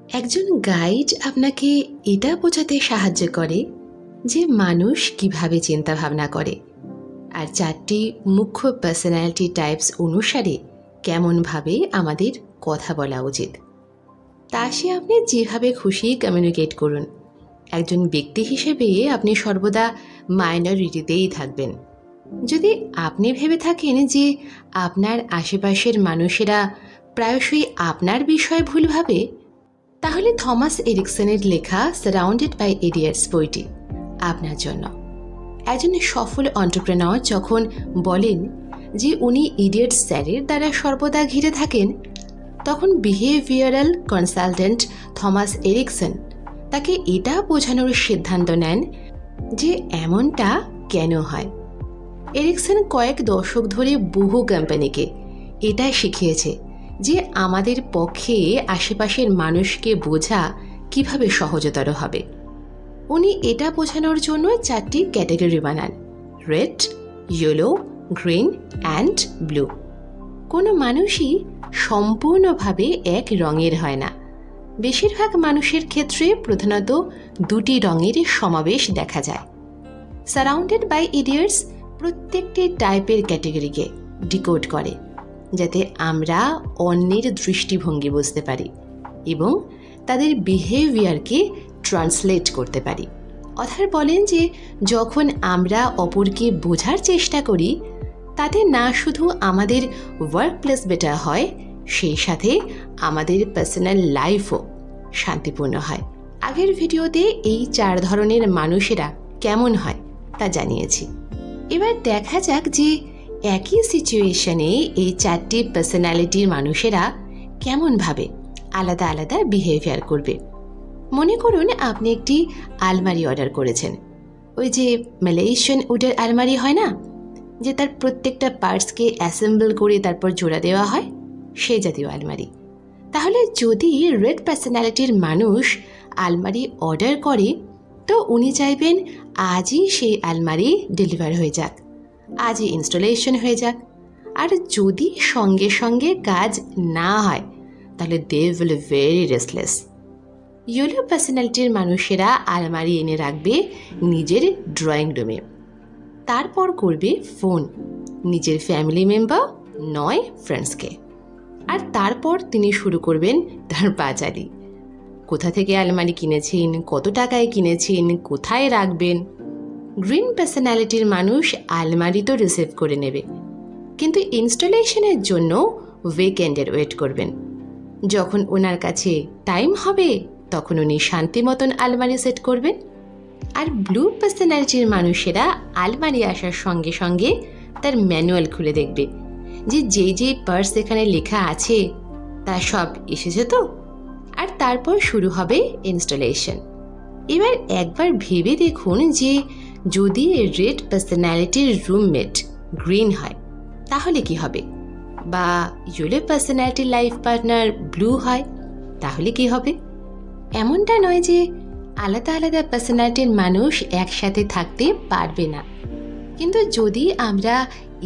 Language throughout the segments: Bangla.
একজন গাইড আপনাকে এটা বোঝাতে সাহায্য করে যে মানুষ কিভাবে চিন্তাভাবনা করে আর 4টি মুখ্য পার্সোনালিটি টাইপস অনুসারে কেমনভাবে আমাদের কথা বলা উচিত। তা সে আপনি যেভাবে খুশি কমিউনিকেট করুন। একজন ব্যক্তি হিসেবে আপনি সর্বদা মাইনরিটিতেই থাকবেন। যদি আপনি ভেবে থাকেন যে আপনার আশেপাশের মানুষেরা প্রায়শই আপনার বিষয়ে ভুল ভাবে, তাহলে থমাস এরিকসনের লেখা সারাউন্ডেড বাই ইডিয়টস বইটি আপনার জন্য। একজন সফল এন্টারপ্রেনার যখন বলেন যে উনি ইডিয়ট স্যারের দ্বারা সর্বদা ঘিরে থাকেন, তখন বিহেভিয়ারাল কনসালটেন্ট থমাস এরিকসন তাকে এটা বোঝানোর সিদ্ধান্ত নেন যে এমনটা কেন হয়। এরিকসন কয়েক দশক ধরে বহু কোম্পানিকে এটা শিখিয়েছে যে আমাদের পক্ষে আশেপাশের মানুষকে বোঝা কিভাবে সহজতর হবে। উনি এটা বোঝানোর জন্য 4টি ক্যাটাগরি বানান: red, yellow, green and blue. কোনো মানুষই সম্পূর্ণভাবে এক রঙের হয় না। বেশিরভাগ মানুষের ক্ষেত্রে প্রধানত 2টি রঙের সমাবেশ দেখা যায়। সারাউন্ডেড বাই ইডিয়টস প্রত্যেকটি টাইপের ক্যাটাগরিকে ডিকোড করে যাতে আমরা অন্যের দৃষ্টিভঙ্গি বুঝতে পারি এবং তাদের বিহেভিয়ারকে ট্রান্সলেট করতে পারি। অথার বলেন যে যখন আমরা অপরকে বোঝার চেষ্টা করি, তাতে না শুধু আমাদের ওয়ার্ক প্লেস বেটার হয়, সেই সাথে আমাদের পার্সোনাল লাইফও শান্তিপূর্ণ হয়। আগের ভিডিওতে এই 4 ধরনের মানুষেরা কেমন হয় তা জানিয়েছি। এবার দেখা যাক যে একই সিচুয়েশনে এই 4টি পার্সোনালিটির মানুষেরা কেমনভাবে আলাদা আলাদা বিহেভিয়ার করবে। মনে করুন আপনি একটি আলমারি অর্ডার করেছেন। ওই যে মালয়েশিয়ান উডের আলমারি হয় না, যে তার প্রত্যেকটা পার্টসকে অ্যাসেম্বল করে তারপর জোড়া দেওয়া হয়, সেই জাতীয় আলমারি। তাহলে যদি রেড পার্সোনালিটির মানুষ আলমারি অর্ডার করে, তো উনি চাইবেন আজই সেই আলমারি ডেলিভার হয়ে যাক, আজই ইনস্টলেশন হয়ে যাক। আর যদি সঙ্গে সঙ্গে কাজ না হয়, তাহলে they will very restless. Yellow পার্সোনালিটির মানুষেরা আলমারি এনে রাখবে নিজের ড্রয়িং রুমে, তারপর করবে ফোন নিজের ফ্যামিলি মেম্বার নয় ফ্রেন্ডসকে, আর তারপর তিনি শুরু করবেন তার পাঁচালি। কোথা থেকে আলমারি কিনেছেন, কত টাকায় কিনেছেন, কোথায় রাখবেন। গ্রিন পার্সোনালিটির মানুষ আলমারি তো রিসিভ করে নেবে, কিন্তু ইনস্টলেশনের জন্য উইকেন্ডের ওয়েট করবেন। যখন ওনার কাছে টাইম হবে, তখন উনি শান্তি মতন আলমারি সেট করবেন। আর ব্লু পার্সোনালিটির মানুষেরা আলমারি আসার সঙ্গে সঙ্গে তার ম্যানুয়াল খুলে দেখবে যে যেই পার্টস এখানে লেখা আছে তা সব এসেছে তো, আর তারপর শুরু হবে ইনস্টলেশন। এবার একবার ভেবে দেখুন যে যদি রেড পার্সোনালিটির রুমমেট গ্রিন হয়, তাহলে কি হবে? বা ইয়েলো পার্সোনালিটির লাইফ পার্টনার ব্লু হয়, তাহলে কি হবে? এমনটা নয় যে আলাদা আলাদা পার্সোনালিটির মানুষ একসাথে থাকতে পারবে না, কিন্তু যদি আমরা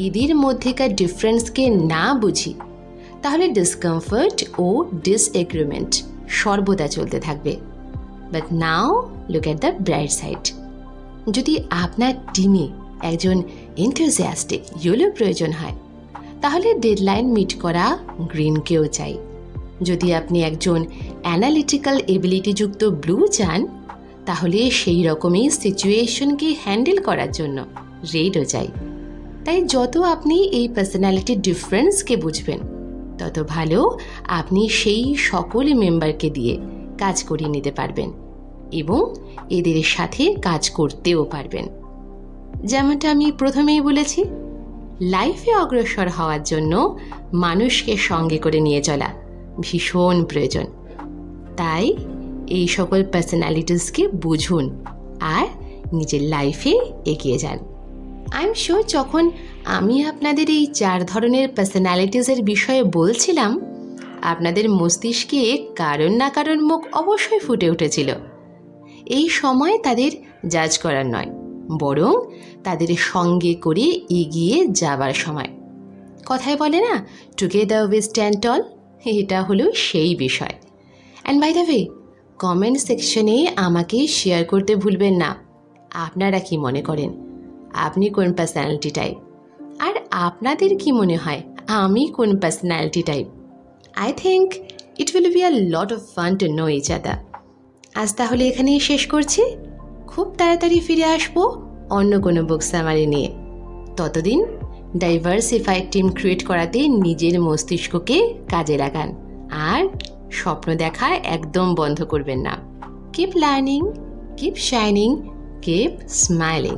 এদের মধ্যেকার ডিফারেন্সকে না বুঝি, তাহলে ডিসকমফর্ট ও ডিসএগ্রিমেন্ট সর্বদা চলতে থাকবে। But now look at the bright side. যদি আপনার টিমে একজন এনথুজিয়াস্টিক ইয়েলো প্রয়োজন হয়, তাহলে ডেডলাইন মিট করা গ্রিনকেও চাই। যদি আপনি একজন অ্যানালিটিক্যাল এবিলিটিযুক্ত ব্লু চান, তাহলে সেই রকমই সিচুয়েশনকে হ্যান্ডেল করার জন্য রেডও চাই। তাই যত আপনি এই পার্সোনালিটির ডিফারেন্সকে বুঝবেন, তত ভালো আপনি সেই সকল মেম্বারকে দিয়ে কাজ করিয়ে নিতে পারবেন এবং এদের সাথে কাজ করতেও পারবেন। যেমনটা আমি প্রথমেই বলেছি, লাইফে অগ্রসর হওয়ার জন্য মানুষকে সঙ্গে করে নিয়ে চলা ভীষণ প্রয়োজন। তাই এই সকল পার্সোনালিটিসকে বুঝুন আর নিজের লাইফে এগিয়ে যান। আই এম শিওর যখন আমি আপনাদের এই 4 ধরনের পার্সোনালিটিসের বিষয়ে বলছিলাম, আপনাদের মস্তিষ্কে কারণ না কারণ মুখ অবশ্যই ফুটে উঠেছিল। এই সময় তাদের জাজ করার নয়, বরং তাদের সঙ্গে করে এগিয়ে যাবার সময়। কথায় বলে না, টুগেদার উই স্ট্যান্ড টল, এটা হলো সেই বিষয়। And by the way, comment সেকশনে আমাকে শেয়ার করতে ভুলবেন না আপনারা কি মনে করেন, আপনি কোন পার্সোনালিটি টাইপ, আর আপনাদের কি মনে হয় আমি কোন personality type. I think it will be a lot of fun to know each other. আজ তাহলে এখানেই শেষ করছি। খুব তাড়াতাড়ি ফিরে আসবো অন্য কোনো বুক সামারি নিয়ে। ততদিন ডাইভার্সিফাইড টিম ক্রিয়েট করাতে নিজের মস্তিষ্ককে কাজে লাগান, আর স্বপ্ন দেখা একদম বন্ধ করবেন না। Keep learning, keep shining, keep smiling.